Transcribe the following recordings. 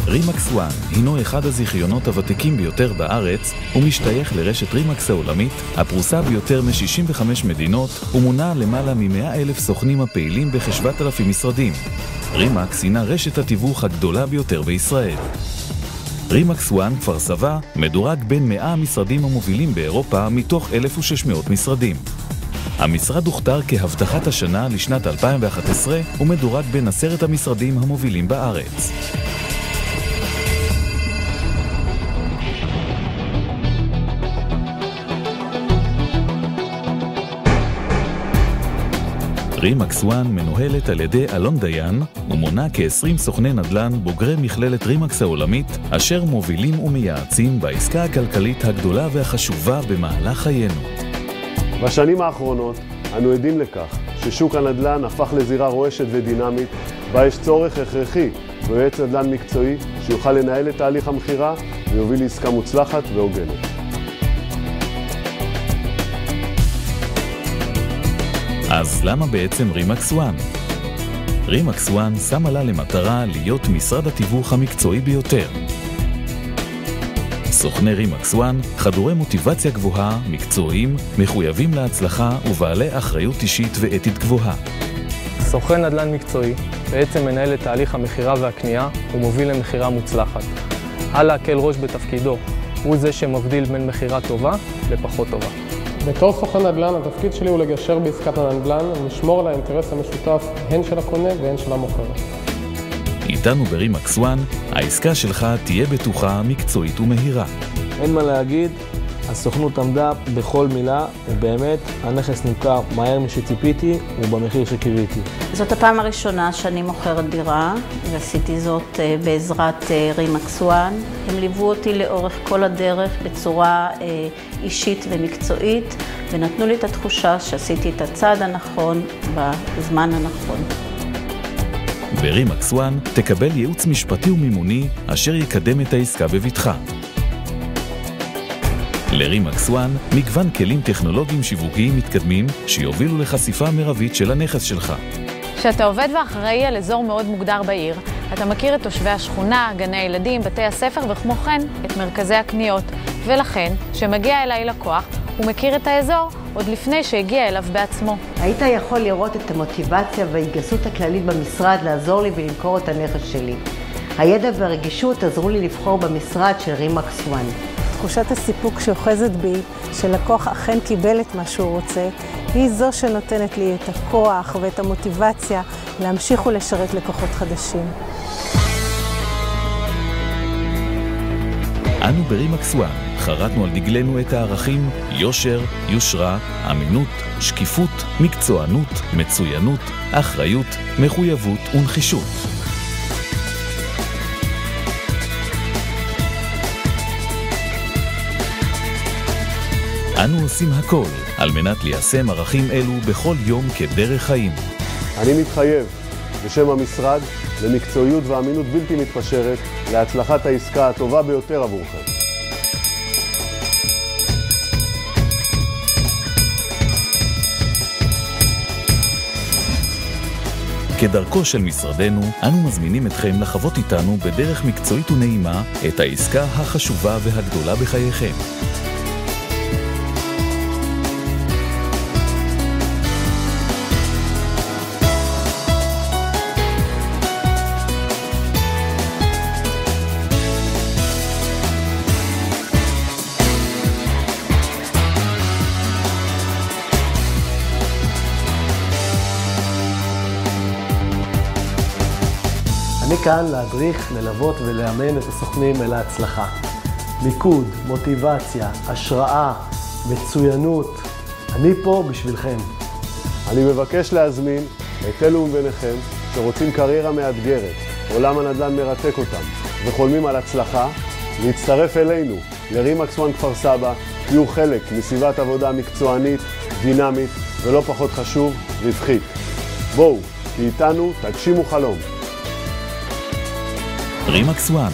רימקס וואן הינו אחד הזיכיונות הוותיקים ביותר בארץ ומשתייך לרשת רימקס העולמית הפרוסה ביותר מ-65 מדינות ומונה למעלה מ-100,000 סוכנים הפעילים בכ-7,000 משרדים. רימקס הינה רשת התיווך הגדולה ביותר בישראל. רימקס וואן כפר סבא מדורג בין 100 המשרדים המובילים באירופה מתוך 1,600 משרדים. המשרד הוכתר כהבטחת השנה לשנת 2011 ומדורג בין 10 המשרדים המובילים בארץ. רימקס וואן מנוהלת על ידי אלון דיין ומונה כ-20 סוכני נדל"ן בוגרי מכללת רימקס העולמית אשר מובילים ומייעצים בעסקה הכלכלית הגדולה והחשובה במהלך חיינו. בשנים האחרונות אנו עדים לכך ששוק הנדל"ן הפך לזירה רועשת ודינמית בה יש צורך הכרחי ביועץ נדל"ן מקצועי שיוכל לנהל את תהליך המכירה ויוביל לעסקה מוצלחת והוגנת. אז למה בעצם רימקס וואן? רימקס וואן שמה לה למטרה להיות משרד התיווך המקצועי ביותר. סוכני רימקס וואן חדורי מוטיבציה גבוהה, מקצועיים, מחויבים להצלחה ובעלי אחריות אישית ואתית גבוהה. סוכן נדל"ן מקצועי בעצם מנהל את תהליך המכירה והקנייה ומוביל למכירה מוצלחת. על להקל ראש בתפקידו הוא זה שמבדיל בין מכירה טובה לפחות טובה. בתור סוכן נדל"ן, התפקיד שלי הוא לגשר בעסקת הנדל"ן ולשמור על האינטרס המשותף הן של הקונה והן של המוכר. איתנו ברימקס וואן, העסקה שלך תהיה בטוחה, מקצועית ומהירה. אין מה להגיד, הסוכנות עמדה בכל מילה, ובאמת הנכס נמכר מהר משציפיתי ובמחיר שקיוויתי. זאת הפעם הראשונה שאני מוכרת דירה, ועשיתי זאת בעזרת רימקס וואן. הם ליוו אותי לאורך כל הדרך בצורה אישית ומקצועית, ונתנו לי את התחושה שעשיתי את הצעד הנכון בזמן הנכון. ברימקס וואן תקבל ייעוץ משפטי ומימוני אשר יקדם את העסקה בבטחה. לרימקס וואן מגוון כלים טכנולוגיים שיווקיים מתקדמים שיובילו לחשיפה מרבית של הנכס שלך. כשאתה עובד ואחראי על אזור מאוד מוגדר בעיר, אתה מכיר את תושבי השכונה, גני הילדים, בתי הספר וכמו כן את מרכזי הקניות. ולכן, כשמגיע אליי לקוח, הוא מכיר את האזור עוד לפני שהגיע אליו בעצמו. היית יכול לראות את המוטיבציה וההתגייסות הכללית במשרד לעזור לי ולמכור את הנכס שלי. הידע והרגישות עזרו לי לבחור במשרד של רימקס וואן. תחושת הסיפוק שאוחזת בי, שלקוח אכן קיבל את מה שהוא רוצה, היא זו שנותנת לי את הכוח ואת המוטיבציה להמשיך ולשרת לקוחות חדשים. אנו ברימקס וואן חרטנו על דגלנו את הערכים יושר, יושרה, אמינות, שקיפות, מקצוענות, מצוינות, אחריות, מחויבות ונחישות. אנו עושים הכל על מנת ליישם ערכים אלו בכל יום כדרך חיים. אני מתחייב בשם המשרד למקצועיות ואמינות בלתי מתפשרת להצלחת העסקה הטובה ביותר עבורכם. כדרכו של משרדנו, אנו מזמינים אתכם לחוות איתנו בדרך מקצועית ונעימה את העסקה החשובה והגדולה בחייכם. אני כאן להדריך, ללוות ולאמן את הסוכנים אל ההצלחה. מיקוד, מוטיבציה, השראה, מצוינות. אני פה בשבילכם. אני מבקש להזמין את אלו מביניכם שרוצים קריירה מאתגרת, עולם הנדל"ן מרתק אותם וחולמים על הצלחה, להצטרף אלינו לרימקס וואן כפר סבא, תהיו חלק מסביבת עבודה מקצוענית, דינמית ולא פחות חשוב, רווחית. בואו, כי איתנו תגשימו חלום. רימקס וואן,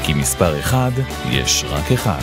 כי מספר אחד יש רק אחד.